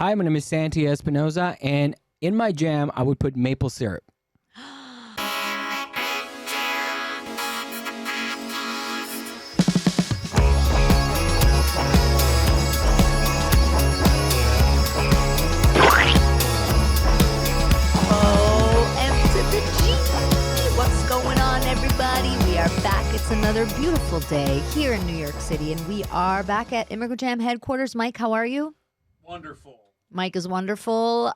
Hi, my name is Santi Espinosa, and in my jam, I would put maple syrup. What's going on, everybody? We are back. It's another beautiful day here in New York City, and we are back at Immigrant Jam headquarters. Mike, how are you? Wonderful. Mike is wonderful.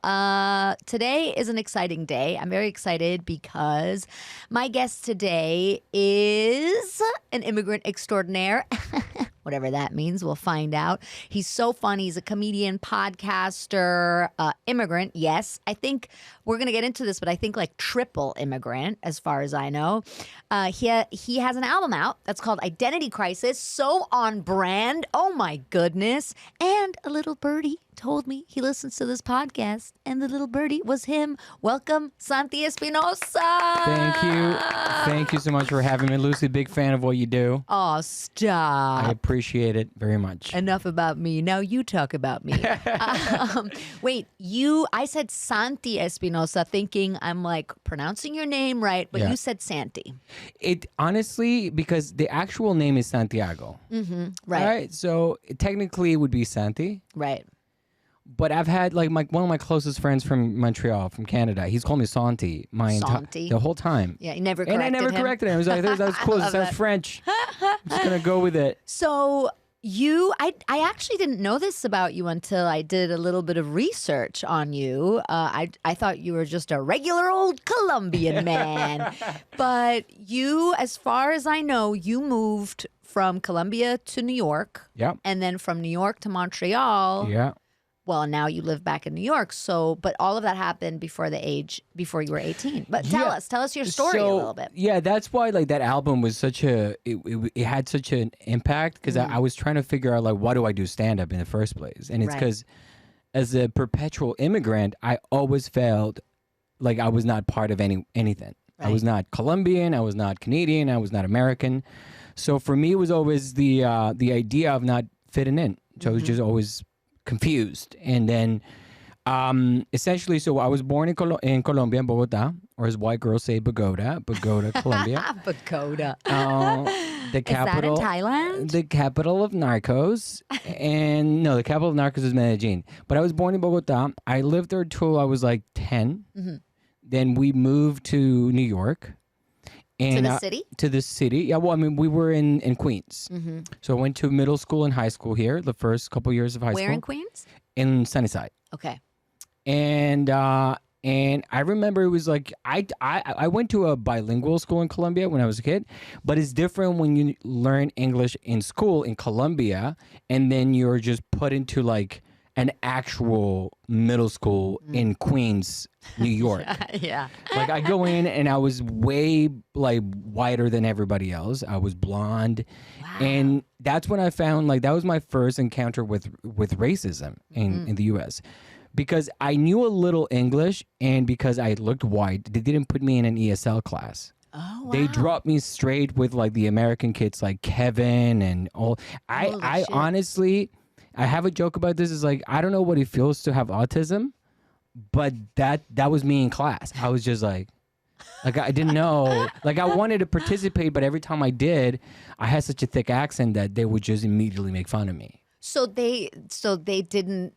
Today is an exciting day. I'm very excited because my guest today is an immigrant extraordinaire. Whatever that means, we'll find out. He's so fun. He's a comedian, podcaster, immigrant. Yes, I think we're going to get into this, but I think like triple immigrant as far as I know. He has an album out that's called Identity Crisis. So on brand. Oh my goodness. And a little birdie told me he listens to this podcast, and the little birdie was him. Welcome, Santi Espinosa. Thank you so much for having me, Lucie. Big fan of what you do. Oh, stop. I appreciate it very much. Enough about me. Now you talk about me. Wait, I said Santi Espinosa thinking I'm like pronouncing your name right, but you said Santi. It honestly, because the actual name is Santiago. Mm-hmm. Right. All right, so technically it would be Santi. Right. But I've had like one of my closest friends from Montreal, from Canada. He's called me Santi the whole time. Yeah, you never corrected him. And I never corrected him. I was like, that was cool. It sounds French. I'm just going to go with it. So I actually didn't know this about you until I did a little bit of research on you. I thought you were just a regular old Colombian man. But you, as far as I know, you moved from Colombia to New York. Yeah. And then from New York to Montreal. Yeah. Well, now you live back in New York. So, but all of that happened before you were 18. But tell us your story a little bit. Yeah, that's why like that album was it had such an impact because I was trying to figure out like, why do I do stand up in the first place? And it's because as a perpetual immigrant, I always felt like I was not part of anything. Right. I was not Colombian. I was not Canadian. I was not American. So for me, it was always the idea of not fitting in. So it was just always confused. And then essentially, so I was born in Colombia, in Bogota, or as white girls say, Bogota, Colombia. Bogota. The capital. Is that in Thailand? The capital of narcos. And no, the capital of narcos is Medellin. But I was born in Bogota. I lived there till I was like 10. Mm-hmm. Then we moved to New York. And, to the city? To the city. Yeah, well, I mean, we were in Queens. Mm-hmm. So I went to middle school and high school here, the first couple years of high school. Where in Queens? In Sunnyside. Okay. And I remember it was like, I went to a bilingual school in Colombia when I was a kid, but it's different when you learn English in school in Colombia, and then you're just put into like an actual middle school in Queens, New York. Yeah. Like I go in and I was way like whiter than everybody else. I was blonde. Wow. And that's when I found like that was my first encounter with racism in the US. Because I knew a little English and because I looked white, they didn't put me in an ESL class. Oh, wow. They dropped me straight with like the American kids like Kevin and all. I honestly, I have a joke about this. Is like, I don't know what it feels to have autism, but that was me in class. I was just like I didn't know. Like I wanted to participate, but every time I did, I had such a thick accent that they would just immediately make fun of me. So they didn't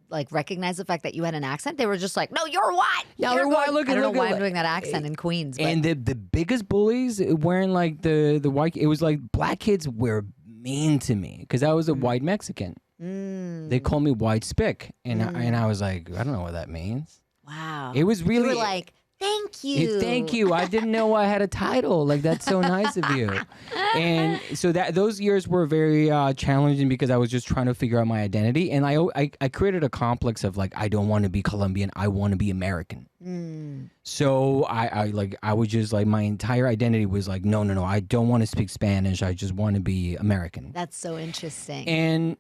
like recognize the fact that you had an accent. They were just like, "No, you're white." Yeah, you're white. I don't know why I'm doing that accent in Queens. But. And the biggest bullies wearing like the white. It was like black kids were mean to me because I was a white Mexican. They called me white spick, and I was like, I don't know what that means. Wow. It was really you were like, thank you. Thank you. I didn't know I had a title. Like that's so nice of you. And so those years were very challenging because I was just trying to figure out my identity, and I created a complex of like I don't want to be Colombian. I want to be American. So I was just like my entire identity was like no. I don't want to speak Spanish. I just want to be American. That's so interesting. And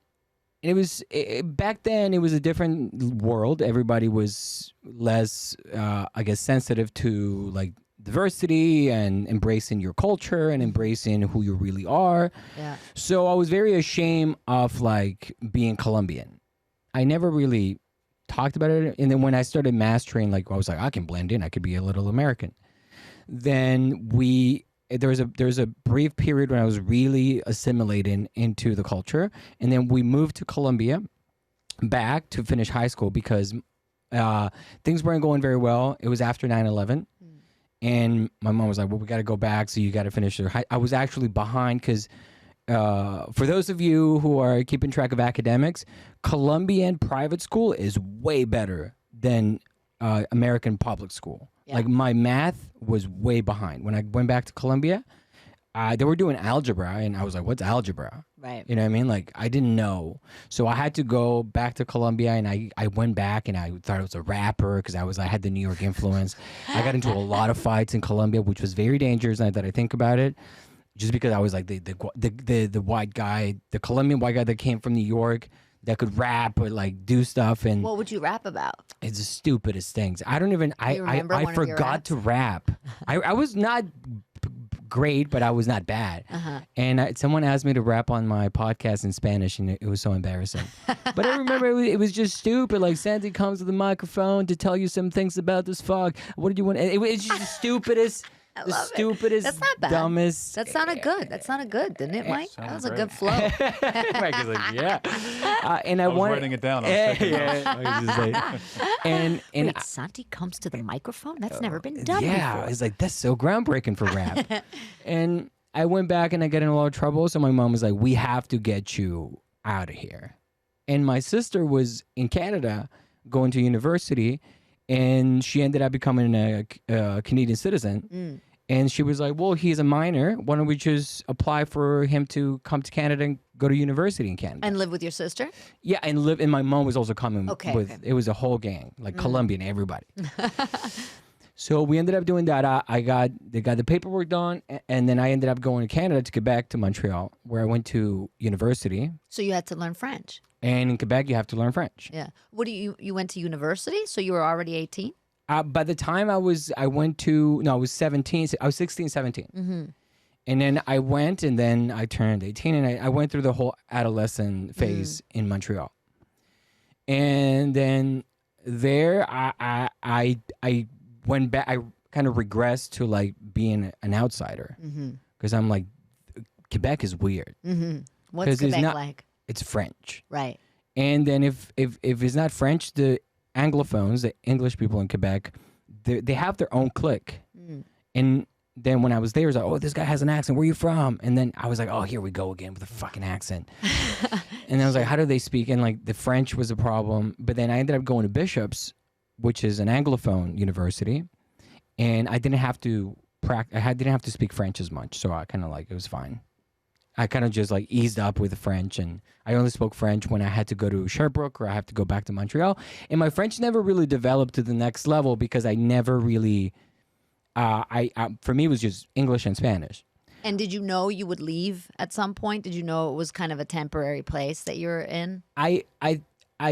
it was back then. It was a different world. Everybody was less, I guess, sensitive to like diversity and embracing your culture and embracing who you really are. Yeah. So I was very ashamed of like being Colombian. I never really talked about it. And then when I started mastering, like I was like, I can blend in. I could be a little American. Then there was a brief period when I was really assimilating into the culture. And then we moved to Colombia back to finish high school because things weren't going very well. It was after 9/11. And my mom was like, well, we got to go back. So you got to finish your I was actually behind because for those of you who are keeping track of academics, Colombian private school is way better than American public school. Yeah. Like my math was way behind. When I went back to Colombia, they were doing algebra, and I was like, what's algebra? Right. You know what I mean? Like, I didn't know. So I had to go back to Colombia, and I went back, and I thought I was a rapper because I had the New York influence. I got into a lot of fights in Colombia, which was very dangerous now that I think about it, just because I was like the white guy, the Colombian white guy that came from New York that could rap or like do stuff. And what would you rap about? It's the stupidest things. I don't even, I forgot to rap. I was not great, but I was not bad. And someone asked me to rap on my podcast in Spanish, and it was so embarrassing. But I remember it was just stupid. Like, Santi comes to the microphone to tell you some things about this fog. What did you want? It's just the stupidest. I the love stupidest, That's not bad. dummest. That sounded good. That sounded good, didn't it, Mike? That was a good flow. Mike is like, yeah. And I was writing it down. I was taking notes. And wait, Santi comes to the microphone? That's never been done yeah, before. it's like, that's so groundbreaking for rap. And I went back and I got in a lot of trouble. So my mom was like, we have to get you out of here. And my sister was in Canada going to university, and she ended up becoming a Canadian citizen. And she was like, well, he's a minor. Why don't we just apply for him to come to Canada and go to university in Canada? And live with your sister? Yeah, and my mom was also coming with, okay. It was a whole gang, like Colombian, everybody. So we ended up doing that. They got the paperwork done, and then I ended up going to Canada, to Quebec, to Montreal, where I went to university. So you had to learn French? And in Quebec, you have to learn French. Yeah. What you went to university? So you were already 18? By the time I was 17. I was 16, 17. And then I went, and then I turned 18, and I went through the whole adolescent phase in Montreal. And then there, I went back. I kind of regressed to like being an outsider, because I'm like, Quebec is weird. What's Quebec like? It's French, right? And then if it's not French, the Anglophones, the English people in Quebec, they have their own clique. And then when I was there, I was like, oh, this guy has an accent. Where are you from? And then I was like, oh, here we go again with a fucking accent. And I was like, how do they speak? And like the French was a problem. But then I ended up going to Bishop's, which is an Anglophone university, and I didn't have to didn't have to speak French as much. So I kind of like, it was fine. I kind of just like eased up with the French, and I only spoke French when I had to go to Sherbrooke or I have to go back to Montreal. And my French never really developed to the next level because I never really, for me, it was just English and Spanish. And did you know you would leave at some point? Did you know it was kind of a temporary place that you were in? I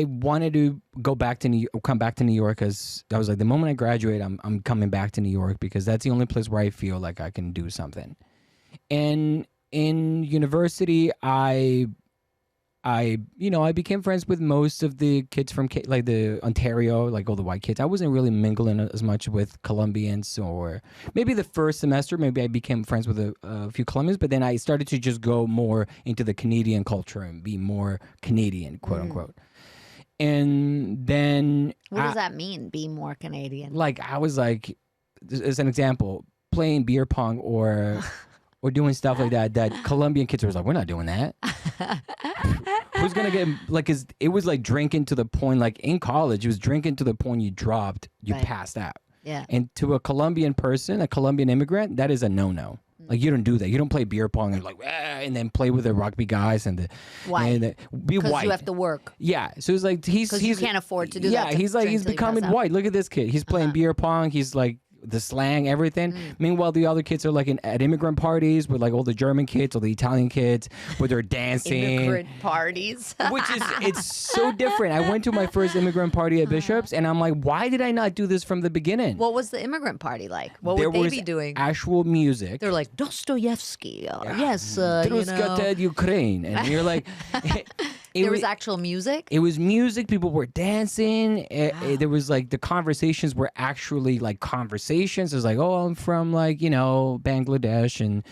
wanted to come back to New York, because I was like, the moment I graduate, I'm coming back to New York, because that's the only place where I feel like I can do something. And in university, I became friends with most of the kids from like the Ontario, like all the white kids. I wasn't really mingling as much with Colombians, or maybe the first semester, maybe I became friends with a few Colombians, but then I started to just go more into the Canadian culture and be more Canadian, quote unquote. And then what does that mean, be more Canadian? Like, I was like, as an example, playing beer pong or doing stuff like that Colombian kids were like, we're not doing that. Who's gonna get, like, it was like drinking to the point, like in college, it was drinking to the point you dropped, you passed out. Yeah. And to a Colombian person, a Colombian immigrant, that is a no-no. Like, you don't do that. You don't play beer pong and like, and then play with the rugby guys and why? Be white. Because you have to work. Yeah. So it's like he's you can't afford to do that. Yeah. He's becoming white. Look at this kid. He's playing beer pong. He's like, the slang, everything. Meanwhile, the other kids are like at immigrant parties with like all the German kids, all the Italian kids, where they're dancing. Immigrant parties. It's so different. I went to my first immigrant party at Bishop's, and I'm like, why did I not do this from the beginning? What was the immigrant party like? What would they be doing? Actual music. They're like Dostoevsky, or yes, Ukraine, and you're like, There was actual music? It was music. People were dancing. There was like the conversations were actually like conversations. It was like, oh, I'm from like, Bangladesh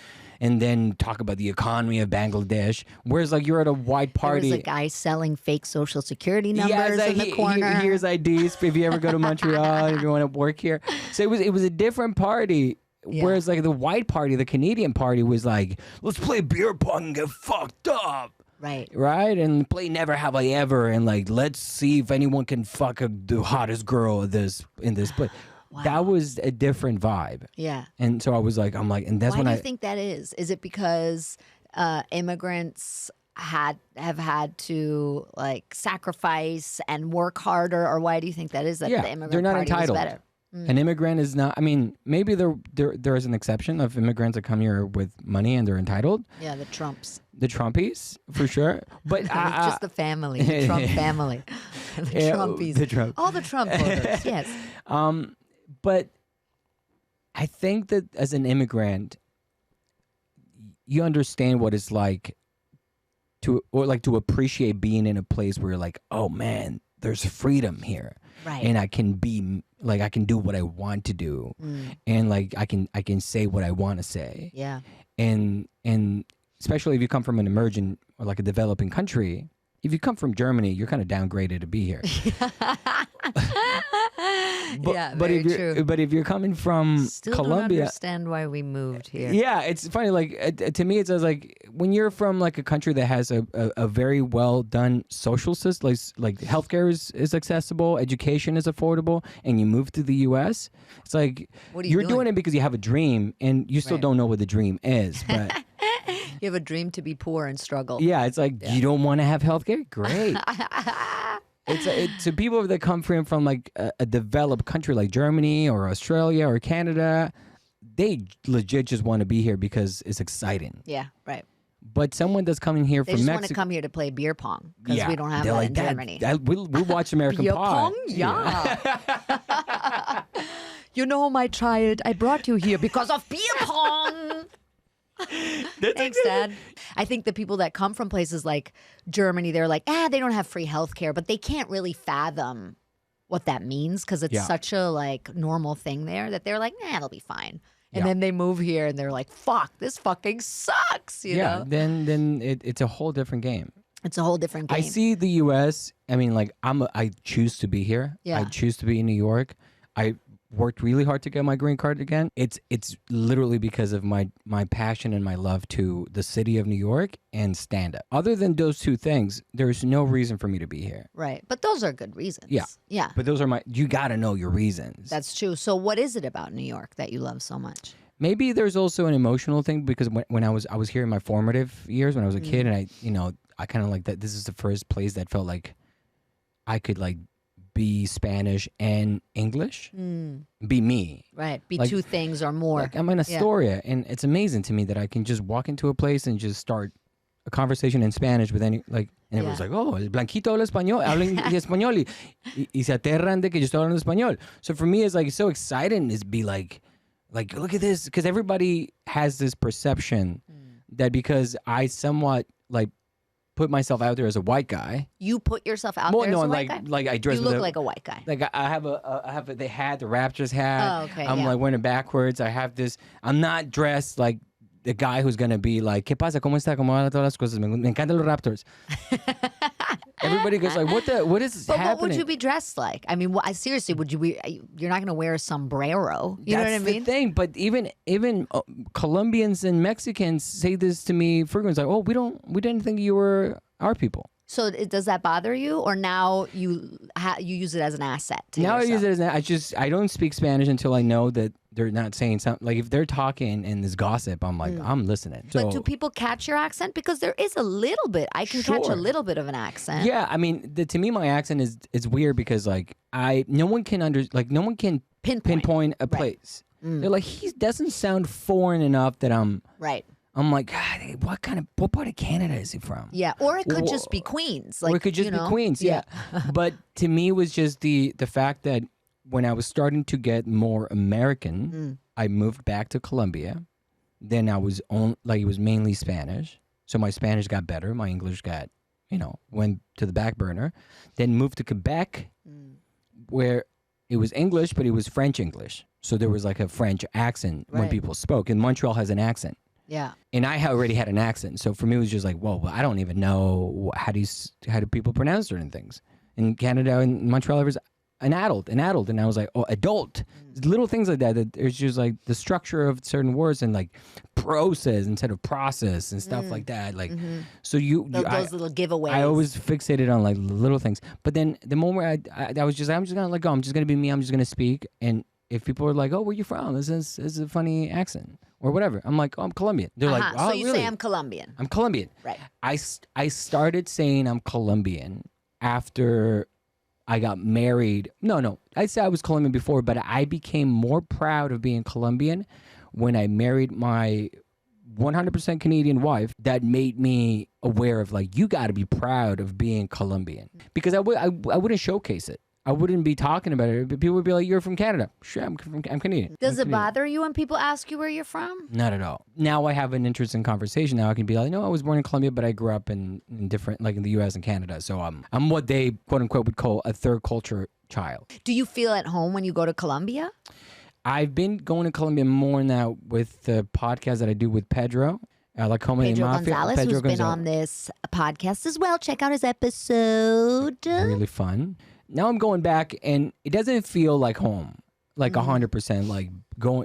and then talk about the economy of Bangladesh. Whereas like you're at a white party. There was a guy selling fake social security numbers in the corner. Here's IDs if you ever go to Montreal, if you want to work here. So it was a different party. Yeah. Whereas like the white party, the Canadian party was like, let's play beer pong and get fucked up. Right. And play Never Have I Ever and like let's see if anyone can fuck the hottest girl in this place. Wow. That was a different vibe. Yeah. And so I'm like, and that's Why when do you think that is? Is it because immigrants have had to like sacrifice and work harder, or why do you think that is? That the immigrant they're not party entitled. was better? An immigrant is not. I mean, maybe there is an exception of immigrants that come here with money and they're entitled. Yeah, the Trumps, the Trumpies, for sure. But just the family, the Trump family, the Trumpies, the Trump, all the Trump voters. Yes. But I think that as an immigrant, you understand what it's like to appreciate being in a place where you're like, oh man, there's freedom here. Right. And I can do what I want to do. And like I can say what I want to say. Yeah. And especially if you come from an emerging or like a developing country, if you come from Germany, you're kind of downgraded to be here. But if you're coming from Still Colombia, don't understand why we moved here. Yeah, it's funny. Like to me, it says like when you're from like a country that has a very well done social system, like healthcare is accessible, education is affordable, and you move to the U.S., it's like you're doing it because you have a dream, and you still don't know what the dream is, but. You have a dream to be poor and struggle. Yeah, it's like you don't want to have healthcare? Great. It's to people that come from like a developed country like Germany or Australia or Canada, they legit just want to be here because it's exciting. Yeah, right. But someone that's coming here from Mexico, they just want to come here to play beer pong because we don't have that in Germany. We watch American beer Pie. Pong? Yeah. You know, my child, I brought you here because of beer pong. Thanks, Dad. I think the people that come from places like Germany, they're like, they don't have free healthcare, but they can't really fathom what that means because it's such a like normal thing there that they're like, it'll be fine. And then they move here and they're like, fuck, this fucking sucks. You know? Then it's a whole different game. It's a whole different game. I see the U.S. I mean, like I choose to be here. Yeah. I choose to be in New York. I worked really hard to get my green card again. It's literally because of my passion and my love to the city of New York and stand-up. Other than those two things, there's no reason for me to be here. Right. But those are good reasons. Yeah. Yeah. But those are you got to know your reasons. That's true. So what is it about New York that you love so much? Maybe there's also an emotional thing because when I was here in my formative years when I was a kid, and I kind of like that this is the first place that felt like I could like be Spanish and English, be me. Right, be like, two things or more. Like I'm in Astoria, and it's amazing to me that I can just walk into a place and just start a conversation in Spanish with any, like, and everyone's like, oh, el blanquito habla español, habla español, y se aterran de que yo estoy hablando español. So for me, it's like so exciting to be like, look at this, because everybody has this perception that because I somewhat like put myself out there as a white guy. You put yourself out there as a white guy? Like I dress. You look like a white guy. Like I have the hat, the Raptors hat. Oh, okay. I'm like wearing it backwards. I have this. I'm not dressed like the guy who's gonna be like, ¿Qué pasa? ¿Cómo está? ¿Cómo van todas las cosas? Me encantan los Raptors. Everybody goes like, what is but happening? What would you be dressed like? I mean, seriously, would you be? You're not gonna wear a sombrero. You know what I mean? That's the thing. But even Colombians and Mexicans say this to me frequently. Like, oh, we didn't think you were our people. So does that bother you, or now you use it as an asset? Now yourself? I use it as I don't speak Spanish until I know that they're not saying something. Like if they're talking and there's gossip, I'm like, I'm listening. So, but do people catch your accent? Because there is a little bit. I can catch a little bit of an accent. Yeah, I mean, to me, my accent is weird because like no one can pinpoint a place. They're like, he doesn't sound foreign enough that I'm right. I'm like, God, what part of Canada is he from? Yeah, or it could just be Queens. Like, or it could just be Queens, yeah. But to me, it was just the fact that when I was starting to get more American, I moved back to Colombia. Then I was it was mainly Spanish. So my Spanish got better. My English got went to the back burner. Then moved to Quebec, where it was English, but it was French English. So there was like a French accent when people spoke. And Montreal has an accent. Yeah. And I already had an accent. So for me, it was just like, whoa, I don't even know how do people pronounce certain things. In Canada and Montreal, there was an adult. And I was like, oh, adult. Little things like that. It's just like the structure of certain words and like process instead of process and stuff like that. Like, so those little giveaways. I always fixated on like little things. But then the moment I was just, I'm just going to let go. I'm just going to be me. I'm just going to speak. And if people are like, oh, where you from? This is a funny accent or whatever. I'm like, oh, I'm Colombian. They're like, oh, so you really? say I'm Colombian. I'm Colombian. Right. I started saying I'm Colombian after I got married. No. I said I was Colombian before, but I became more proud of being Colombian when I married my 100% Canadian wife. That made me aware of like, you got to be proud of being Colombian, because I wouldn't showcase it. I wouldn't be talking about it. But people would be like, you're from Canada. Sure, I'm Canadian. Does it bother you when people ask you where you're from? Not at all. Now I have an interesting conversation. Now I can be like, no, I was born in Colombia, but I grew up in different, like in the U.S. and Canada. So I'm what they, quote unquote, would call a third culture child. Do you feel at home when you go to Colombia? I've been going to Colombia more now with the podcast that I do with Pedro. Like Pedro Gonzalez, who's been on this podcast as well. Check out his episode. Really fun. Now I'm going back, and it doesn't feel like home, like 100%. Like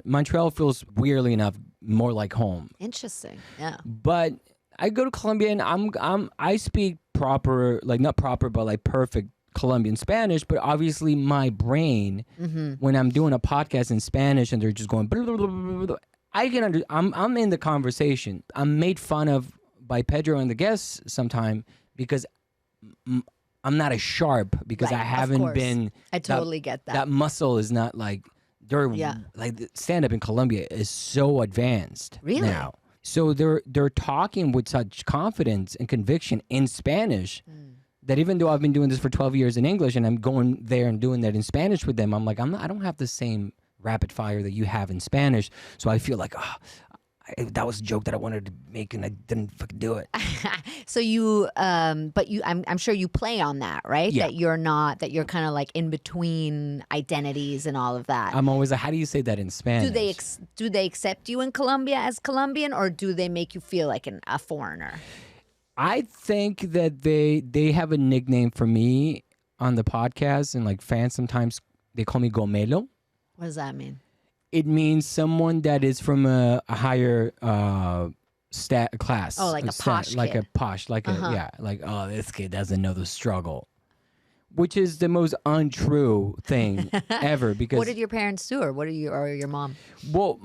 Montreal feels weirdly enough more like home. Interesting, yeah. But I go to Colombia, and I speak proper, like not proper, but like perfect Colombian Spanish. But obviously, my brain, when I'm doing a podcast in Spanish, and they're just going, blah, blah, blah, blah, blah, I can I'm in the conversation. I'm made fun of by Pedro and the guests sometime because I'm not as sharp because I haven't been. I totally get that. That muscle is not like like stand up in Colombia is so advanced now. So they're talking with such confidence and conviction in Spanish that even though I've been doing this for 12 years in English and I'm going there and doing that in Spanish with them, I'm like I don't have the same rapid fire that you have in Spanish. So I feel like that was a joke that I wanted to make and I didn't fucking do it. So you, but you, I'm sure you play on that, right? Yeah. That you're kind of like in between identities and all of that. I'm always like, how do you say that in Spanish? Do they accept you in Colombia as Colombian, or do they make you feel like a foreigner? I think that they have a nickname for me on the podcast, and like fans sometimes they call me Gomelo. What does that mean? It means someone that is from a higher class. Oh, like a posh kid. Like a posh, like oh, this kid doesn't know the struggle. Which is the most untrue thing ever. Because what did your parents do, or your mom? Well,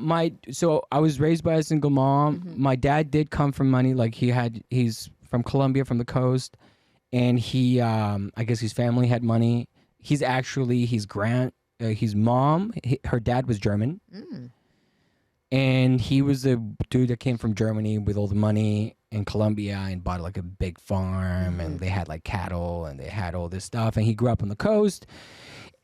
so I was raised by a single mom. My dad did come from money. Like he's from Colombia, from the coast, and he I guess his family had money. His mom, her dad was German. And he was a dude that came from Germany with all the money in Colombia and bought like a big farm and they had like cattle and they had all this stuff. And he grew up on the coast.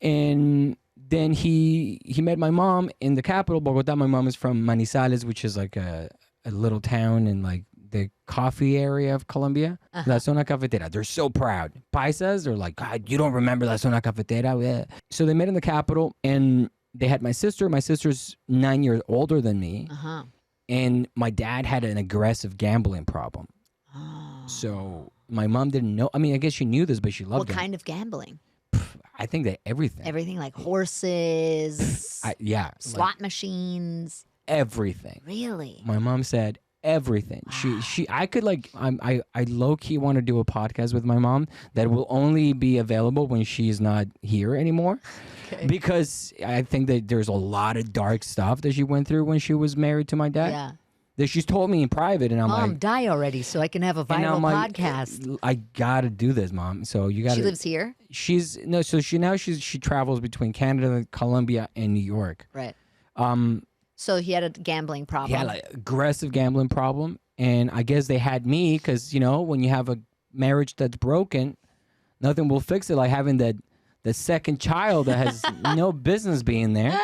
And then he met my mom in the capital, Bogota. My mom is from Manizales, which is like a little town in like the coffee area of Colombia. La Zona Cafetera. They're so proud. Paisas are like, God, you don't remember La Zona Cafetera? Yeah. So they met in the capital and they had my sister. My sister's 9 years older than me. And my dad had an aggressive gambling problem. So my mom didn't know. I mean, I guess she knew this, but she loved it. What kind of gambling? I think that everything. Everything like horses. Slot machines. Everything. Really? My mom said everything. I could like, I low key want to do a podcast with my mom that will only be available when she's not here anymore. Okay. Because I think that there's a lot of dark stuff that she went through when she was married to my dad. Yeah. That she's told me in private, and I'm like, Mom, die already so I can have a viral podcast. I gotta do this, Mom. So you gotta. She lives here? She travels between Canada, Colombia, and New York. Right. So he had a gambling problem. Yeah, like aggressive gambling problem. And I guess they had me because, when you have a marriage that's broken, nothing will fix it like having the second child that has no business being there.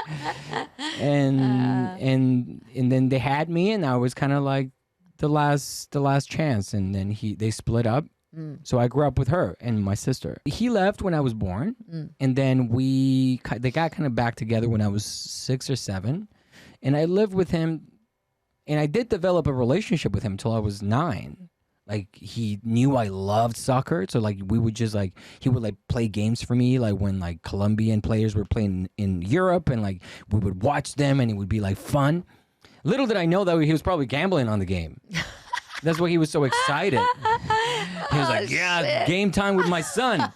And then they had me and I was kind of like the last chance. And then they split up So I grew up with her and my sister. He left when I was born, and then they got kind of back together when I was 6 or 7, and I lived with him, and I did develop a relationship with him until I was 9. Like, he knew I loved soccer, so like we would just like, he would like play games for me, like when like Colombian players were playing in Europe, and like we would watch them, and it would be like fun. Little did I know that he was probably gambling on the game. That's why he was so excited. He was like, yeah, game time with my son.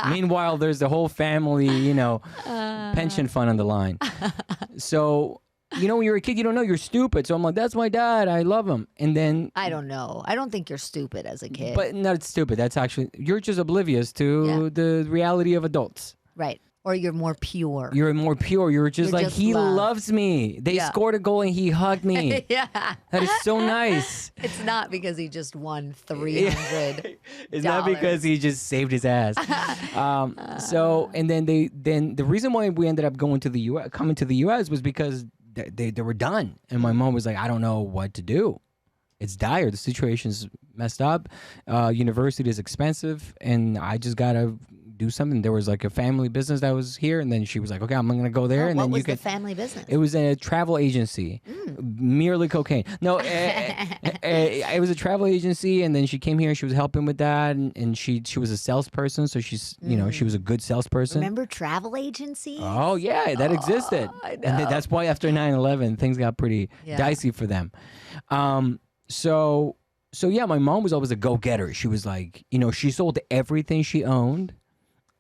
Meanwhile, there's the whole family, pension fund on the line. So, when you're a kid, you don't know you're stupid. So I'm like, that's my dad. I love him. And then I don't know. I don't think you're stupid as a kid. But not stupid. That's actually, you're just oblivious to the reality of adults. Right. Or you're more pure. You're more pure. You're just like, he loves me. They scored a goal and he hugged me. That is so nice. It's not because he just won $300. It's not because he just saved his ass. And then the reason why we ended up coming to the U.S. was because they were done. And my mom was like, I don't know what to do. It's dire. The situation's messed up. University is expensive, and I just gotta do something. There was like a family business that was here, and then she was like, okay, I'm gonna go there. And what then was the family business? It was a travel agency, merely cocaine. No, it was a travel agency, and then she came here. She was helping with that, and she was a salesperson, so she's she was a good salesperson. Remember travel agencies? Oh yeah, that existed. I know. And that's why after 9/11 things got pretty dicey for them. So yeah, my mom was always a go-getter. She was like, she sold everything she owned.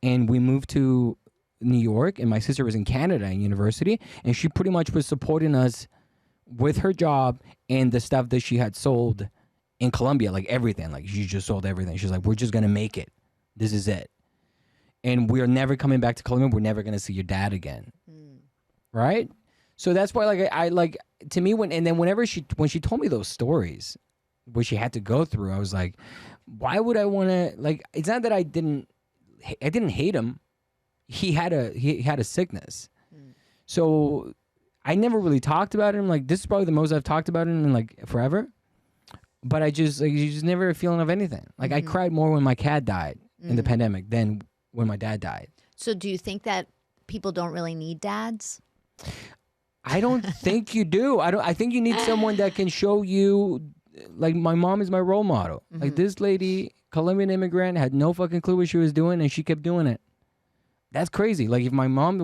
And we moved to New York, and my sister was in Canada in university, and she pretty much was supporting us with her job and the stuff that she had sold in Colombia, like everything. Like, she just sold everything. She's like, we're just going to make it. This is it. And we're never coming back to Colombia. We're never going to see your dad again. Right? So that's why, like, I like, to me, when she told me those stories, what she had to go through, I was like, why would I want to, like, it's not that I didn't hate him. He had a sickness. So I never really talked about him. Like, this is probably the most I've talked about him in like forever. But I just, like, you just never a feeling of anything. Like, I cried more when my cat died in the pandemic than when my dad died. So do you think that people don't really need dads? I don't think you do. I think you need someone that can show you, like, my mom is my role model. Like, this lady, Colombian immigrant, had no fucking clue what she was doing, and she kept doing it. That's crazy. Like, if my mom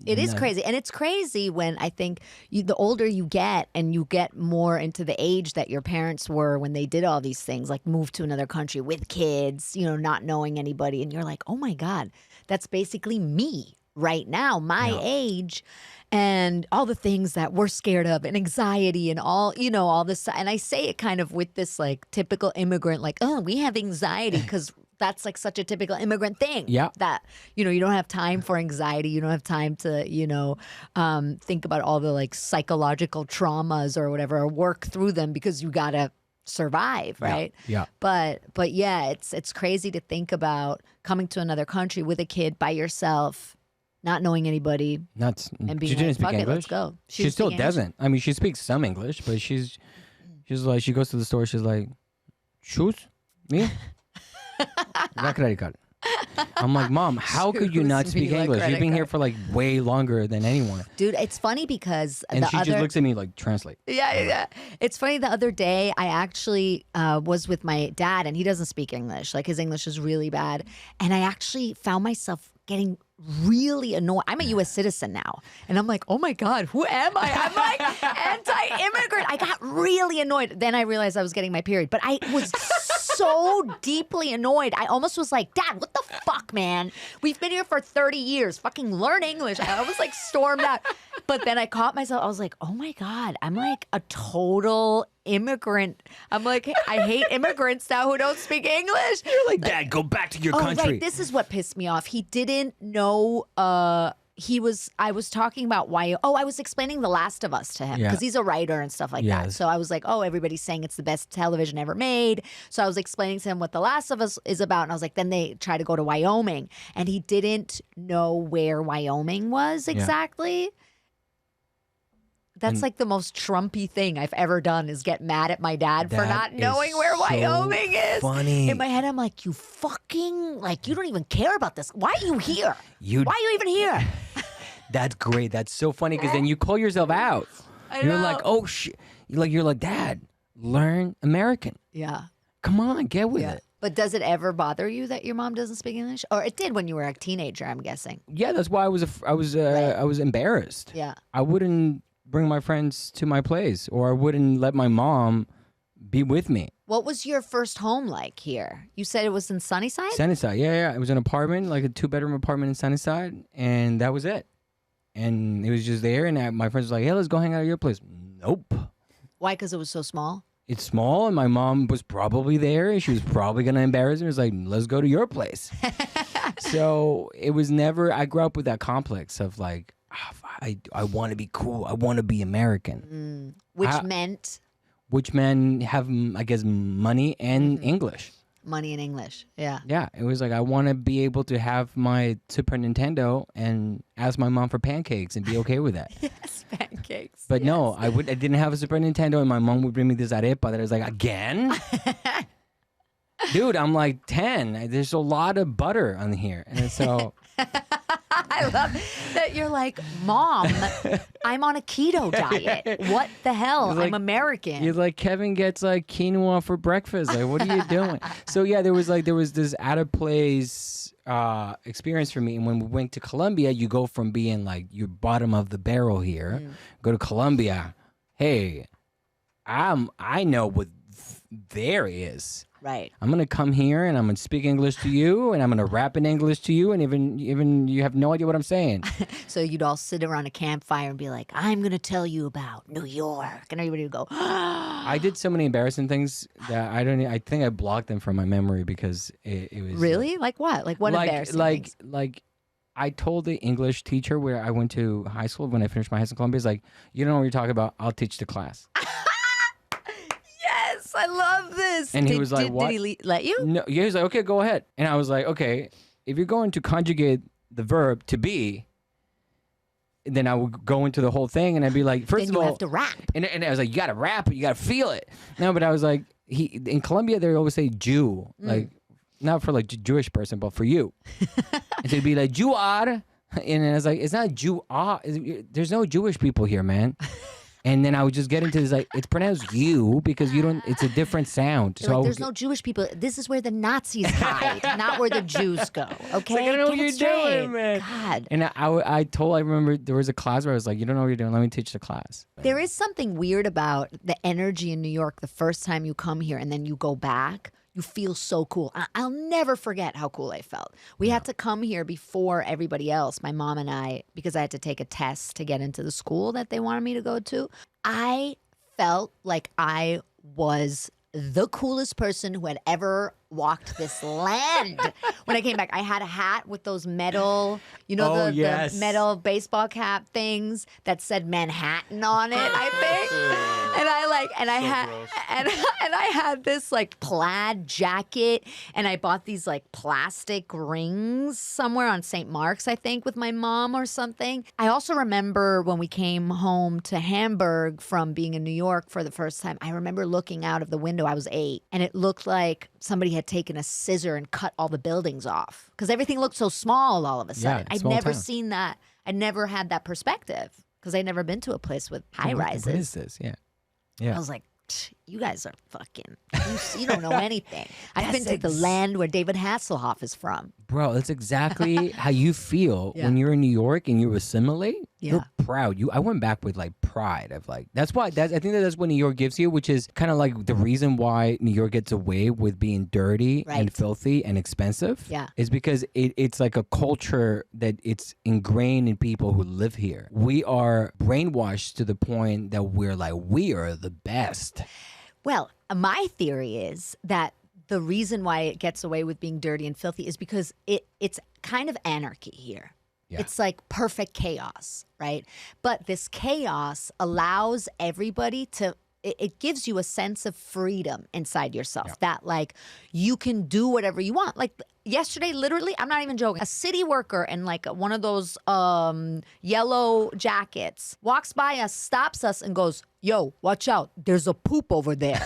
It is crazy. And it's crazy when I think the older you get and you get more into the age that your parents were when they did all these things, like move to another country with kids, not knowing anybody. And you're like, oh my God, that's basically me right now, my age. And all the things that we're scared of, and anxiety, and all, all this. And I say it kind of with this like typical immigrant, like, oh, we have anxiety, because that's like such a typical immigrant thing. Yeah. That, you don't have time for anxiety. You don't have time to, think about all the like psychological traumas or whatever, or work through them, because you gotta survive, right? Yeah. But yeah, it's crazy to think about coming to another country with a kid by yourself, not knowing anybody, and being she didn't like, speak English. Let's go. She still doesn't. I mean, she speaks some English, but she's like, she goes to the store. She's like, shoes, me, la credit card. I'm like, Mom, how could you not speak English? You've been here for like way longer than anyone. Dude, it's funny because she just looks at me like, translate. Yeah. It's funny, the other day I actually was with my dad, and he doesn't speak English. Like, his English is really bad. And I actually found myself getting really annoyed. I'm a U.S. citizen now, and I'm like, oh my God, who am I? I'm like anti-immigrant. I got really annoyed. Then I realized I was getting my period, but I was so deeply annoyed. I almost was like, Dad, what the fuck, man? We've been here for 30 years. Fucking learn English. I was like stormed out. But then I caught myself. I was like, oh my God, I'm like a total immigrant. I'm like, I hate immigrants now who don't speak English. You're like, Dad, go back to your country. Right. This is what pissed me off. He didn't know. I was talking about why. Oh, I was explaining The Last of Us to him, because he's a writer and stuff like that. So I was like, oh, everybody's saying it's the best television ever made. So I was explaining to him what The Last of Us is about. And I was like, then they try to go to Wyoming. And he didn't know where Wyoming was exactly. That's like the most Trumpy thing I've ever done is get mad at my dad for That not is knowing where so Wyoming is. funny. In my head, I'm like, you fucking, like, you don't even care about this. Why are you here? Why are you even here? That's great. That's so funny because then you call yourself out. You're know. like, oh shit. You're like, Dad, learn American. Yeah. Come on, get with it. But does it ever bother you that your mom doesn't speak English? Or it did when you were a teenager, I'm guessing. Yeah, that's why I was embarrassed. Yeah. I wouldn't bring my friends to my place, or I wouldn't let my mom be with me. What was your first home like here? You said it was in Sunnyside? Sunnyside, yeah. It was an apartment, like a 2-bedroom apartment in Sunnyside, and that was it. And it was just there, and my friends were like, hey, let's go hang out at your place. Nope. Why? Because it was so small? It's small, and my mom was probably there, and she was probably going to embarrass me. It was like, let's go to your place. So it was never, I grew up with that complex of like, I want to be cool. I want to be American. Which meant? Which men have, I guess, money and English. Money and English, yeah. Yeah, it was like, I want to be able to have my Super Nintendo and ask my mom for pancakes and be okay with that. Yes, pancakes. But no, I didn't have a Super Nintendo, and my mom would bring me this arepa that I was like, again? Dude, I'm like 10. There's a lot of butter on here. And so... I love that you're like, Mom, I'm on a keto diet. What the hell? Like, I'm American. You're like, Kevin gets like quinoa for breakfast. Like, what are you doing? So yeah, there was this out of place experience for me. And when we went to Colombia, you go from being like you're bottom of the barrel here, go to Colombia. Hey, I know what there is. Right. I'm gonna come here and I'm gonna speak English to you, and I'm gonna rap in English to you, and even you have no idea what I'm saying. So you'd all sit around a campfire and be like, I'm gonna tell you about New York, and everybody would go, I did so many embarrassing things that I think I blocked them from my memory because it was really? Like what? Like what embarrassing things? Like I told the English teacher where I went to high school when I finished my high school in Columbia, is like, you don't know what you're talking about. I'll teach the class. Yes, I love this. And he was like, what? Did he let you? No, he was like, okay, go ahead. And I was like, okay, if you're going to conjugate the verb to be, then I would go into the whole thing, and I'd be like, first then of all, you have to rap. And I was like, you got to rap, you got to feel it. No, but I was like, in Colombia, they always say Jew, like not for like Jewish person, but for you. And so it'd be like, Jew are. And I was like, it's not Jew are. There's no Jewish people here, man. And then I would just get into this, like, it's pronounced you because you don't, it's a different sound. So like, there's no Jewish people. This is where the Nazis hide, not where the Jews go. Okay? Like, I don't know what you're doing, man. God. And I remember there was a class where I was like, you don't know what you're doing. Let me teach the class. There is something weird about the energy in New York the first time you come here and then you go back. You feel so cool. I'll never forget how cool I felt. We had to come here before everybody else, my mom and I, because I had to take a test to get into the school that they wanted me to go to. I felt like I was the coolest person who had ever walked this land. When I came back, I had a hat with those metal, the metal baseball cap things that said Manhattan on it, I think. And I had this like plaid jacket, and I bought these like plastic rings somewhere on St. Mark's, I think, with my mom or something. I also remember when we came home to Hamburg from being in New York for the first time, I remember looking out of the window. I was 8, and it looked like somebody had taken a scissor and cut all the buildings off because everything looked so small all of a sudden. I'd never seen that. I never had that perspective because I'd never been to a place with high rises. What is this? Yeah. I was like, you guys are fucking, you don't know anything. I've been to the land where David Hasselhoff is from. Bro, that's exactly how you feel when you're in New York and you assimilate. You're proud. I went back with like pride of like, I think that's what New York gives you, which is kind of like the reason why New York gets away with being dirty and filthy and expensive. Yeah. Is because it's like a culture that it's ingrained in people who live here. We are brainwashed to the point that we're like, we are the best. Well, my theory is that the reason why it gets away with being dirty and filthy is because it's kind of anarchy here. Yeah. It's like perfect chaos, right? But this chaos allows everybody to it gives you a sense of freedom inside yourself that like you can do whatever you want. Like yesterday, literally, I'm not even joking. A city worker in like one of those yellow jackets walks by us, stops us, and goes, "Yo, watch out! There's a poop over there."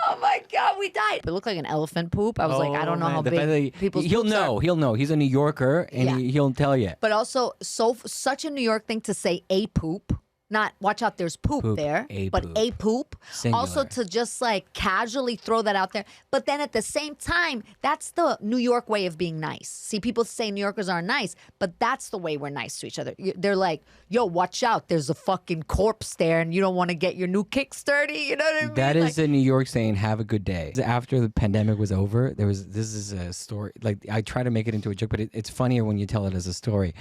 Oh my God, we died. It looked like an elephant poop. I was like, I don't know how big people's He'll poops know. are. He'll know. He's a New Yorker, and he'll tell you. But also, such a New York thing to say a poop. Not watch out, there's poop there, but poop. a poop. Singular. Also to just like casually throw that out there. But then at the same time, that's the New York way of being nice. See, people say New Yorkers aren't nice, but that's the way we're nice to each other. They're like, yo, watch out, there's a fucking corpse there and you don't want to get your new kicks dirty. You know what I mean? That is a New York saying, have a good day. After the pandemic was over, this is a story. Like, I try to make it into a joke, but it's funnier when you tell it as a story.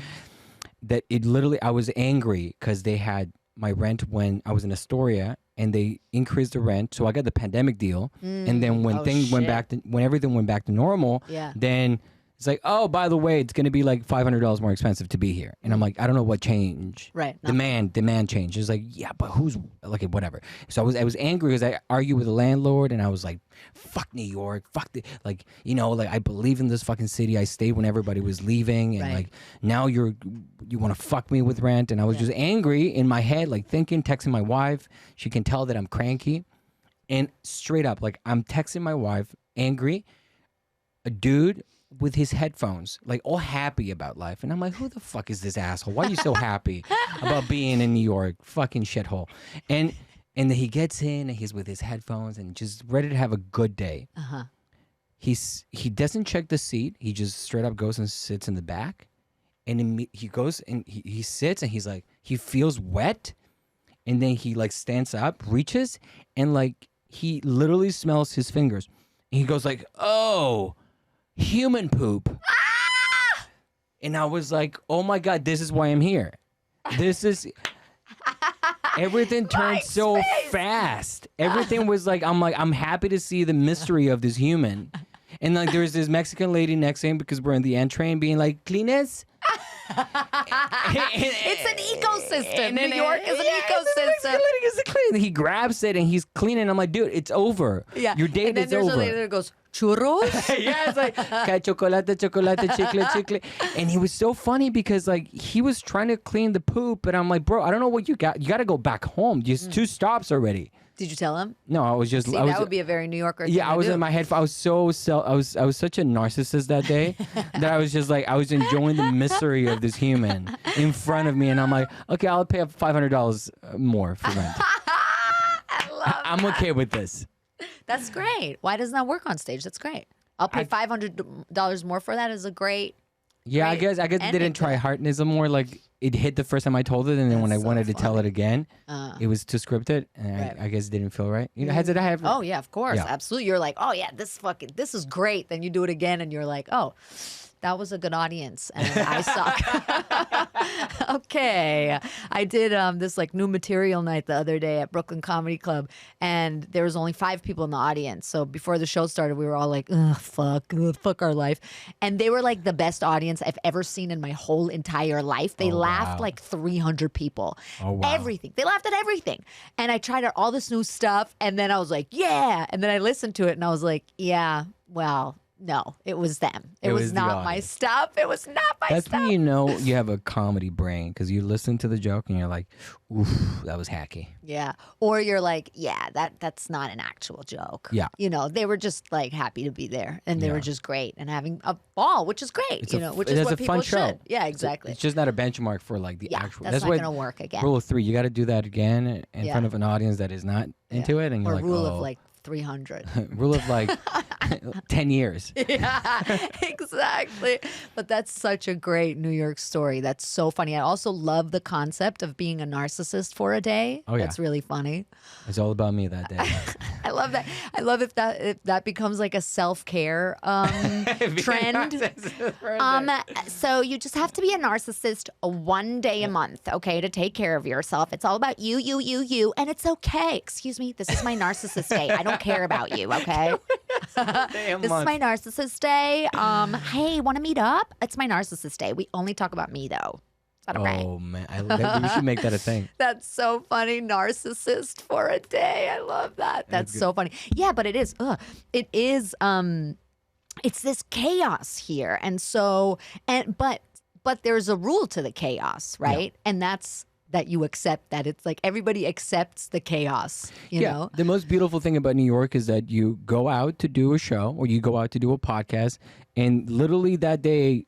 That it literally, I was angry because they had my rent when I was in Astoria and they increased the rent. So I got the pandemic deal. And then when when everything went back to normal, then it's like, oh, by the way, it's going to be like $500 more expensive to be here. And I'm like, I don't know what changed. Right. Demand change. It's like, yeah, but who's like, whatever. So I was angry because I argued with the landlord and I was like, fuck New York. Fuck the, like, you know, like I believe in this fucking city. I stayed when everybody was leaving. And like, now you want to fuck me with rent. And I was just angry in my head, like thinking, texting my wife. She can tell that I'm cranky. And straight up, like I'm texting my wife, angry, a dude with his headphones, like all happy about life. And I'm like, who the fuck is this asshole? Why are you so happy about being in New York? Fucking shithole. And then he gets in and he's with his headphones and just ready to have a good day. He doesn't check the seat. He just straight up goes and sits in the back. And he goes and he sits and he's like, he feels wet. And then he like stands up, reaches, and like he literally smells his fingers. And he goes like, oh, human poop. And I was like, oh my God, this is why I'm here. This is everything turned so fast. Everything was like, I'm happy to see the mystery of this human. And like there's this Mexican lady next to him because we're in the end train being like, cleanest. It's an ecosystem. New York is an ecosystem. He grabs it and he's cleaning. I'm like, dude, it's over. Yeah. Your date is over. And then there's a lady that goes, churros? Yeah, it's like, chocolate, chicle. And he was so funny because like he was trying to clean the poop. And I'm like, bro, I don't know what you got. You got to go back home. Just 2 stops already. Did you tell him? No, I was just. See, that would be a very New Yorker thing Yeah, I was to do. in my head. I was I was such a narcissist that day that I was just like I was enjoying the mystery of this human in front of me, and I'm like, okay, I'll pay up $500 more for rent. I'm okay with this. That's great. Why doesn't that work on stage? That's great. I'll pay $500 more for that. Is a great. Yeah, great I guess it didn't try hardness more. Like it hit the first time I told it, and then when I wanted to tell it again, it was too scripted, and I guess it didn't feel right. You know, did I have? Oh yeah, of course, absolutely. You're like, oh yeah, this is great. Then you do it again, and you're like, oh, that was a good audience, and I suck. Okay, I did this like new material night the other day at Brooklyn Comedy Club, and there was only 5 people in the audience. So before the show started, we were all like, ugh, fuck our life, and they were like the best audience I've ever seen in my whole entire life. They laughed like 300 people. Oh wow! Everything. They laughed at everything, and I tried out all this new stuff, and then I was like, yeah, and then I listened to it, and I was like, yeah, well. No, it was them. It was not my stuff. It was not my stuff. That's when you know you have a comedy brain because you listen to the joke and you're like, oof, that was hacky. Yeah. Or you're like, yeah, that's not an actual joke. Yeah. You know, they were just like happy to be there and they were just great and having a ball, which is great, which is what people should. Yeah, exactly. It's just not a benchmark for like the actual. That's not going to work again. Rule of 3, you got to do that again in front of an audience that is not into it. And you're or like, rule of like 300. Rule of like 10 years. Yeah, exactly. But that's such a great New York story. That's so funny. I also love the concept of being a narcissist for a day. Oh, yeah. That's really funny. It's all about me that day. I love that. I love if that becomes like a self-care trend. So you just have to be a narcissist 1 day a month, okay, to take care of yourself. It's all about you, and it's okay. Excuse me, this is my narcissist day. I don't care about you, okay? This is my narcissist day. Hey, want to meet up? It's my narcissist day. We only talk about me though. Oh man, we should make that a thing. That's so funny. Narcissist for a day. I love that. That's so funny. Yeah, but it is. It is. It's this chaos here, and so but there's a rule to the chaos, right? Yeah. And that's that you accept that it's like everybody accepts the chaos. You know, the most beautiful thing about New York is that you go out to do a show or you go out to do a podcast, and literally that day,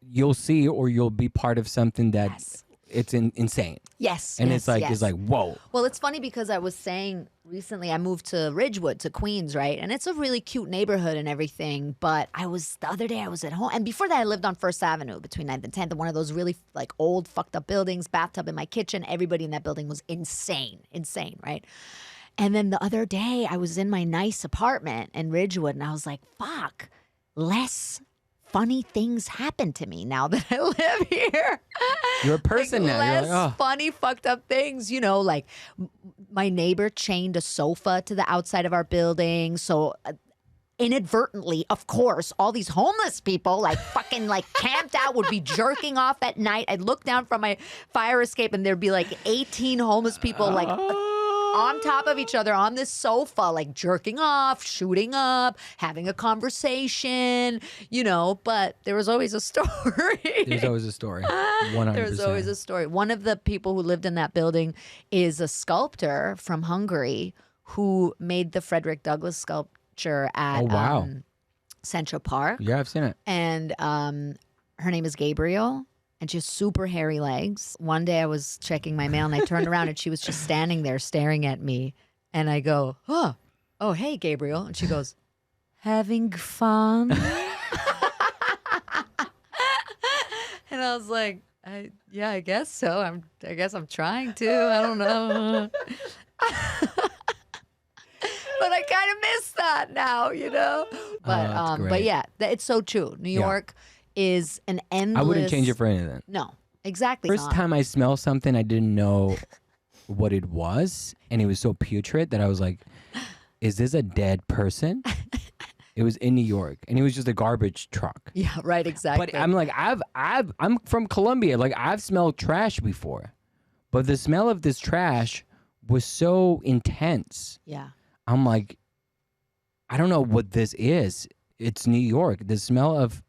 you'll see or you'll be part of something that it's insane. Yes. And it's like whoa. Well, it's funny because I was saying recently I moved to Ridgewood, to Queens, right? And it's a really cute neighborhood and everything. But the other day I was at home. And before that I lived on First Avenue between 9th and 10th. And one of those really like old fucked up buildings, bathtub in my kitchen. Everybody in that building was insane, right? And then the other day I was in my nice apartment in Ridgewood and I was like, fuck, less funny things happen to me now that I live here. You're a person now. Less You're like, funny, fucked up things. You know, like my neighbor chained a sofa to the outside of our building. So inadvertently, of course, all these homeless people like fucking like camped out would be jerking off at night. I'd look down from my fire escape and there'd be like 18 homeless people like on top of each other on this sofa, like jerking off, shooting up, having a conversation, you know, but there was always a story. There's always a story. 100%. There's always a story. One of the people who lived in that building is a sculptor from Hungary who made the Frederick Douglass sculpture at Central Park. Yeah, I've seen it. And her name is Gabriel. And she has super hairy legs. One day I was checking my mail and I turned around and she was just standing there staring at me. And I go, oh, hey, Gabriel. And she goes, having fun? And I was like, yeah, I guess so. I guess I'm trying to. I don't know. But I kind of miss that now, you know? But yeah, it's so true. New York is an endless... I wouldn't change it for anything. No, exactly. First time I smelled something, I didn't know what it was, and it was so putrid that I was like, is this a dead person? It was in New York, and it was just a garbage truck. Yeah, right, exactly. But I'm like, I'm from Colombia. Like, I've smelled trash before, but the smell of this trash was so intense. Yeah. I'm like, I don't know what this is. It's New York. The smell of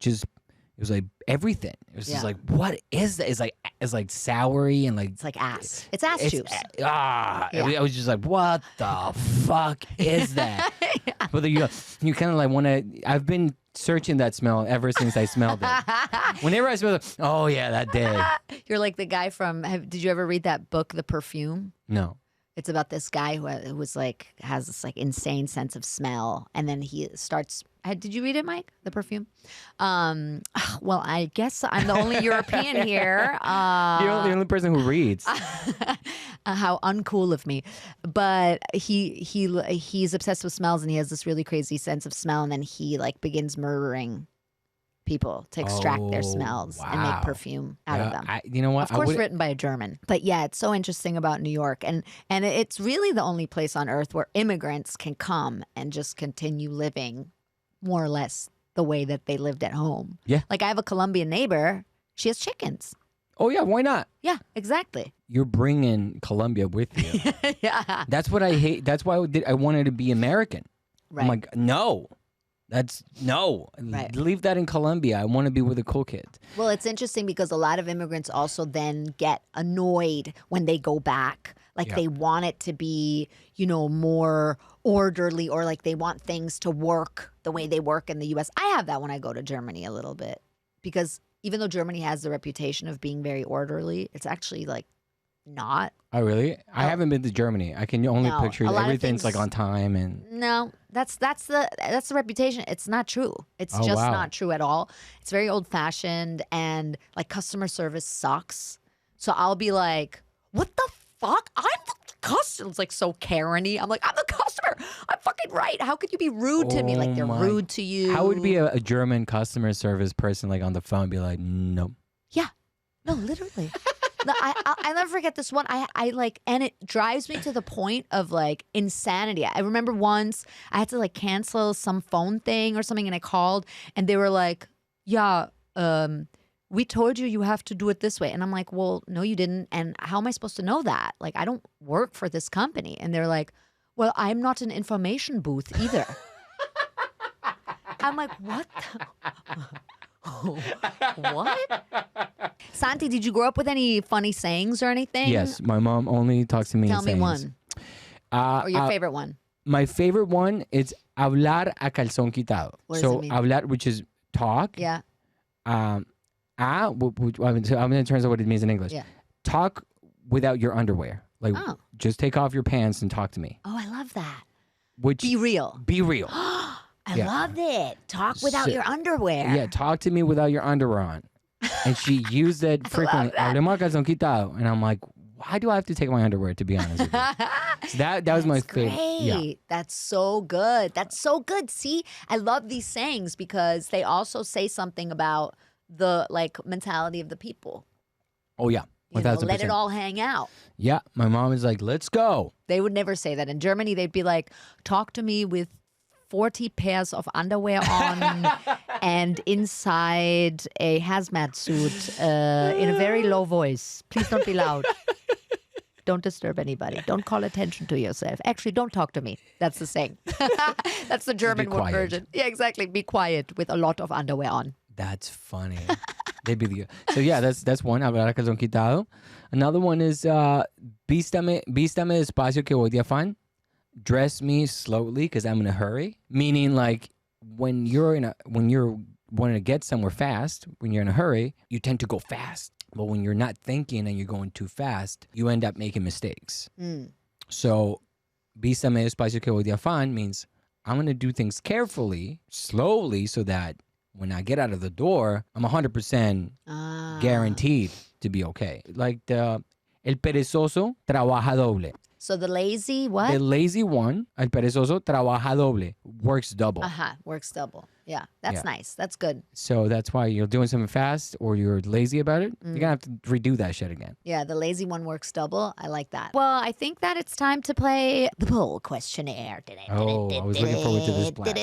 just, it was like everything. It was just like, what is that? It's like soury and like, it's like ass. It's ass juice. I was just like, what the fuck is that? But you kind of like want to. I've been searching that smell ever since I smelled it. Whenever I smell it, oh yeah, that day. You're like the guy from. Did you ever read that book, The Perfume? No. It's about this guy who was like has this like insane sense of smell, and then he starts. Did you read it, Mike? The Perfume. Well, I guess I'm the only European here. You're the only person who reads. How uncool of me! But he's obsessed with smells, and he has this really crazy sense of smell, and then he like begins murdering people to extract their smells and make perfume out of them. You know what? Of course, written by a German. But yeah, it's so interesting about New York. And it's really the only place on earth where immigrants can come and just continue living more or less the way that they lived at home. Yeah. Like I have a Colombian neighbor. She has chickens. Oh, yeah. Why not? Yeah, exactly. You're bringing Colombia with you. Yeah. That's what I hate. That's why I wanted to be American. Right. I'm like, no. Right. Leave that in Colombia. I want to be with the cool kids. Well, it's interesting because a lot of immigrants also then get annoyed when they go back. Like they want it to be, more orderly, or like they want things to work the way they work in the U.S. I have that when I go to Germany a little bit, because even though Germany has the reputation of being very orderly, it's actually like not. Oh, really? I haven't been to Germany. I can only picture everything's like on time and. No, that's the reputation. It's not true. It's not true at all. It's very old fashioned, and like customer service sucks. So I'll be like, what the fuck? I'm the customer. It's like so Karen-y. I'm like, I'm the customer. I'm fucking right. How could you be rude to me? Like they're rude to you. How would be a German customer service person like on the phone be like, no. Yeah. No, literally. No, I'll never forget this one. I like, and it drives me to the point of like insanity. I remember once I had to like cancel some phone thing or something, and I called, and they were like, "Yeah, we told you you have to do it this way. And I'm like, well, no, you didn't. And how am I supposed to know that? Like, I don't work for this company. And they're like, well, I'm not an information booth either. I'm like, what? What? Santi, did you grow up with any funny sayings or anything? Yes, my mom only talks to me in Tell me sayings. one. Or your favorite one. My favorite one is hablar a calzón quitado. What does So it mean? hablar, which is talk. Yeah. I mean, in terms of what it means in English. Yeah. Talk without your underwear. Like, Oh. just take off your pants and talk to me. Oh, I love that. Which Be real. Be real. I Yeah. love it. Talk without So- your underwear. Yeah, talk to me without your underwear on. And she used that frequently. Hablemos a calzón quitado. And I'm like, why do I have to take my underwear, to be honest with you? So that was my favorite. Great. Yeah. That's so good. That's so good. See, I love these sayings because they also say something about the mentality of the people. Oh, yeah. You know, 1000%. let it all hang out. Yeah. My mom is like, let's go. They would never say that. In Germany, they'd be like, talk to me with 40 pairs of underwear on and inside a hazmat suit in a very low voice. Please don't be loud. Don't disturb anybody. Don't call attention to yourself. Actually, don't talk to me. That's the saying. That's the German word quiet. version. Yeah, exactly. Be quiet with a lot of underwear on. That's funny. They'd be the so yeah. That's one. Hablar a calzón quitado. Another one is vístame despacio que voy de afán. Dress me slowly because I'm in a hurry. Meaning like when you're wanting to get somewhere fast, when you're in a hurry, you tend to go fast. But when you're not thinking and you're going too fast, you end up making mistakes. So vístame despacio que voy de afán means I'm going to do things carefully, slowly, so that when I get out of the door, I'm 100% guaranteed to be okay. Like el perezoso trabaja doble. So the lazy what? The lazy one, el perezoso trabaja doble, works double. Works double. Yeah, that's Yeah. nice. That's good. So that's why you're doing something fast or you're lazy about it. You're going to have to redo that shit again. Yeah, the lazy one works double. I like that. Well, I think that it's time to play the poll questionnaire. Oh, I was looking forward to this blast.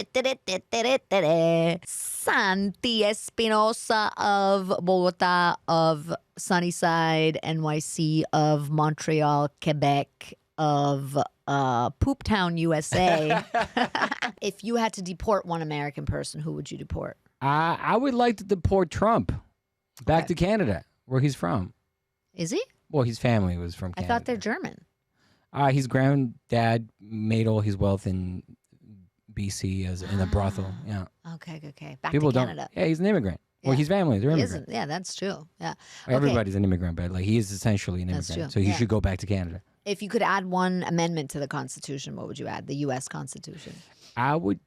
Santi Espinosa of Bogota, of Sunnyside, NYC, of Montreal, Quebec, of Poop Town, USA. If you had to deport one American person, who would you deport? I would like to deport Trump back to Canada, where he's from. Is he? Well, his family was from I Canada. thought they're German. His granddad made all his wealth in BC as in a brothel. Yeah. Okay. Back People to don't. Canada. Yeah, he's an immigrant. Well, his family, they're He immigrants. isn't. Yeah, that's true. Yeah. Everybody's an immigrant, but like he is essentially an That's immigrant. true. So he Yeah. should go back to Canada. If you could add one amendment to the Constitution, what would you add? The U.S. Constitution. I would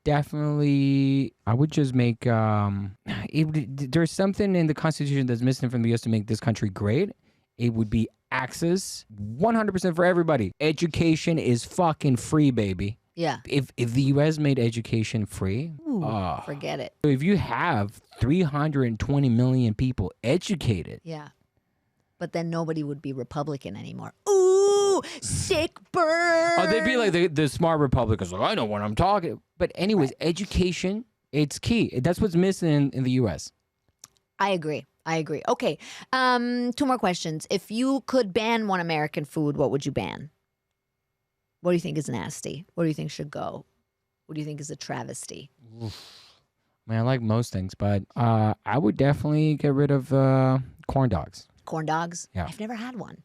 just make, there's something in the Constitution that's missing from the U.S. to make this country great. It would be access 100% for everybody. Education is fucking free, baby. Yeah. If the U.S. made education free, Forget it. if you have 320 million people educated, Yeah. But then nobody would be Republican anymore. Ooh, sick burn. they'd be like the smart Republicans. Like, I know what I'm talking. But anyways, education, it's key. That's what's missing in the U.S. I agree. Okay. 2 more questions. If you could ban one American food, what would you ban? What do you think is nasty? What do you think should go? What do you think is a travesty? I mean, I like most things, but I would definitely get rid of corn dogs. Corn dogs? Yeah. I've never had one.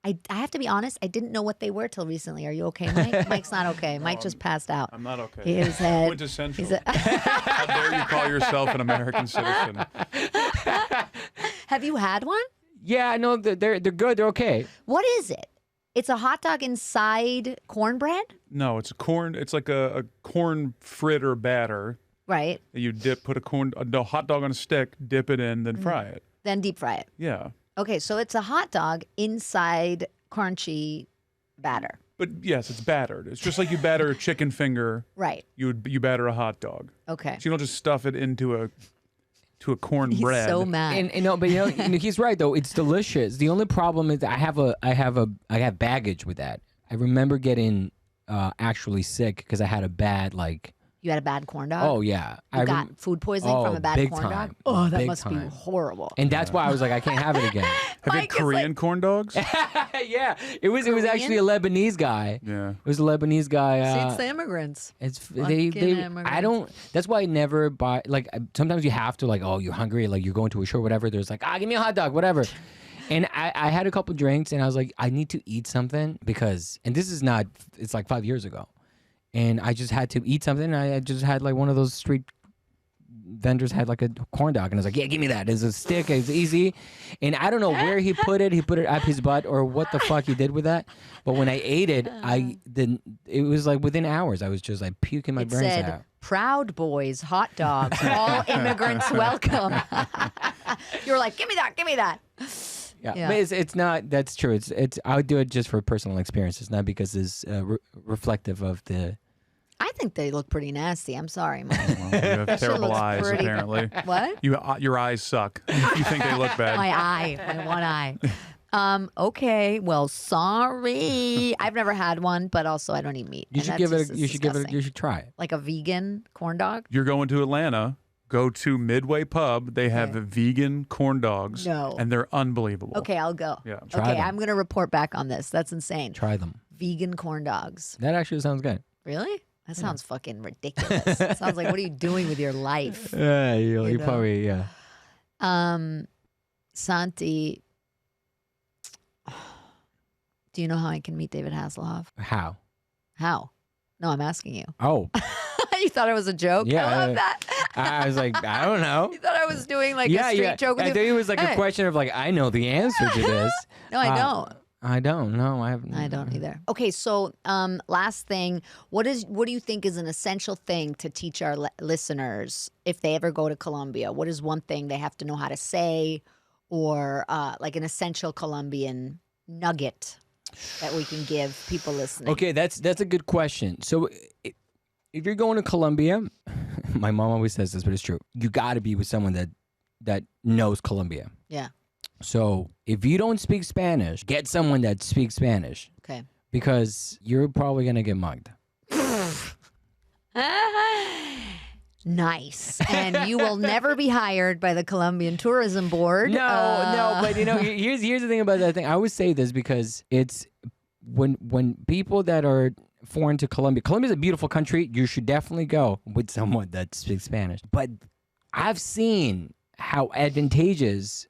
I have to be honest, I didn't know what they were till recently. Are you okay, Mike? Mike's not okay. Mike just passed out. I'm not okay. He hit his head. Quintessential. He's How dare you call yourself an American citizen? Have you had one? Yeah, no, they're good. They're okay. What is it? It's a hot dog inside cornbread? No, it's corn. It's like a corn fritter batter. Right. That you put a hot dog on a stick, dip it in, then fry it. Then deep fry it. Yeah. Okay, so it's a hot dog inside crunchy batter. But yes, it's battered. It's just like you batter a chicken finger. Right. You batter a hot dog. Okay. So you don't just stuff it into a cornbread. He's so mad. And no, but he's right though. It's delicious. The only problem is I have baggage with that. I remember getting actually sick because I had a bad You had a bad corn dog? Oh yeah, You got food poisoning from a bad big corn time. dog? Oh, that Big must be time. horrible. And that's why I was like, I can't have it again. Have you had Mike is Korean corn dogs? Yeah, it was actually a Lebanese guy. Yeah. It was a Lebanese guy. See, it's the immigrants. It's Fucking they I immigrants. don't. That's why I never buy. Like sometimes you have to like, oh, you're hungry. Like you're going to a show, whatever. There's like, give me a hot dog, whatever. And I had a couple drinks, and I was like, I need to eat something because, and this is not. It's like 5 years ago, and I just had to eat something. I just had like one of those street vendors had like a corn dog, and I was like, yeah, give me that. It's a stick. It's easy. And I don't know where he put it. He put it up his butt or what the fuck he did with that. But when I ate it, it was like within hours. I was just like puking my It brains said, out. Proud Boys hot dogs. All immigrants welcome. You were like, give me that, give me that. Yeah. But it's not. That's true. It's. I would do it just for personal experience. It's not because it's reflective of the. I think they look pretty nasty. I'm sorry, Mike. Well, you have terrible looks eyes, pretty- apparently. What? Your eyes suck. You think they look bad. My one eye. Okay. Well, sorry. I've never had one, but also I don't eat meat. You and should that's give it. just You should give it. disgusting. You should try it. Like a vegan corn dog? You're going to Atlanta. Go to Midway Pub. They have vegan corn dogs. No. And they're unbelievable. Okay, I'll go. Yeah. Try Okay, them. I'm going to report back on this. That's insane. Try them. Vegan corn dogs. That actually sounds good. Really? That sounds fucking ridiculous. It sounds like, what are you doing with your life? Yeah, you know? probably Santi, do you know how I can meet David Hasselhoff? How? How? No, I'm asking you. Oh, You thought it was a joke? Yeah, I love that. I was like, I don't know. You thought I was doing like a street joke with I you? think it was like a Hey. question of like, I know the answer to this. No, I don't. I don't know. I don't either. Okay, so last thing, what do you think is an essential thing to teach our listeners if they ever go to Colombia? What is one thing they have to know how to say, or like an essential Colombian nugget that we can give people listening? Okay, that's a good question. So if you're going to Colombia, my mom always says this, but it's true. You got to be with someone that knows Colombia. Yeah. So if you don't speak Spanish, get someone that speaks Spanish Okay. because you're probably gonna get mugged. Nice. And you will never be hired by the Colombian Tourism Board. No, but you know, here's the thing about that thing. I always say this because it's when people that are foreign to Colombia. Colombia's a beautiful country. You should definitely go with someone that speaks Spanish. But I've seen how advantageous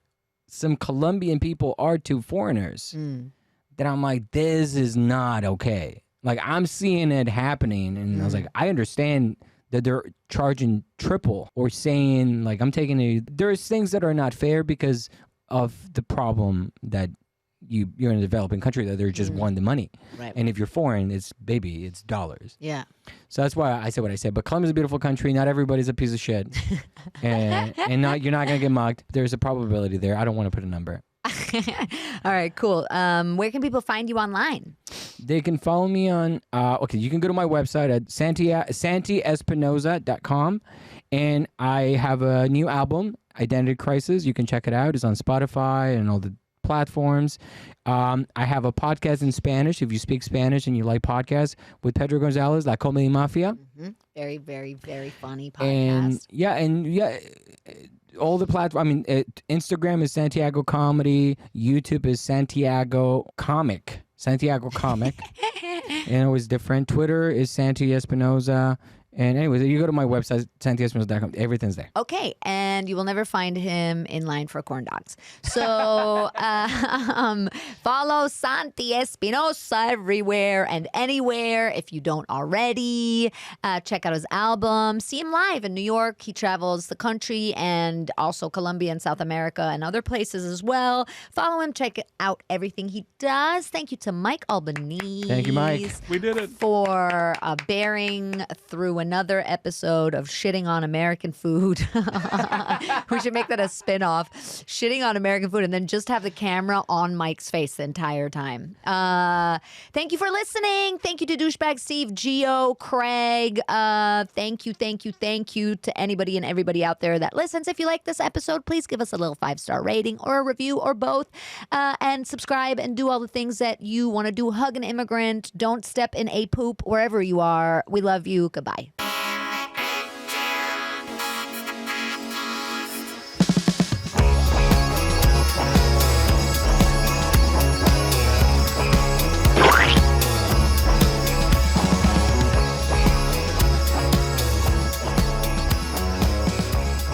some Colombian people are to foreigners. That I'm like, this is not okay. Like I'm seeing it happening, and I was like, I understand that they're charging triple or saying like I'm taking there's things that are not fair because of the problem that you're in a developing country that they're just want the money. Right. And if you're foreign, it's dollars. Yeah. So that's why I said what I said. But Colombia's a beautiful country. Not everybody's a piece of shit. and you're not going to get mugged. There's a probability there. I don't want to put a number. All right, cool. Where can people find you online? They can follow me on, you can go to my website at santiespinosa.com. And I have a new album, Identity Crisis. You can check it out. It's on Spotify and all the platforms. I have a podcast in Spanish. If you speak Spanish and you like podcasts, with Pedro Gonzalez, La Comedy Mafia. Very, very, very funny podcast. And all the platforms. I mean, Instagram is Santiago Comedy. YouTube is Santiago Comic. And it was different. Twitter is Santi Espinosa. And anyways, you go to my website, santiespinosa.com. Everything's there. Okay, and you will never find him in line for corn dogs. So follow Santi Espinosa everywhere and anywhere if you don't already. Check out his album. See him live in New York. He travels the country and also Colombia and South America and other places as well. Follow him. Check out everything he does. Thank you to Mike Albanese. Thank you, Mike. We did it. For bearing through another episode of shitting on American food. We should make that a spin-off. Shitting on American food and then just have the camera on Mike's face the entire time. Thank you for listening. Thank you to Douchebag Steve, Gio, Craig. Thank you to anybody and everybody out there that listens. If you like this episode, please give us a little 5-star rating or a review or both. And subscribe and do all the things that you want to do. Hug an immigrant. Don't step in a poop wherever you are. We love you. Goodbye.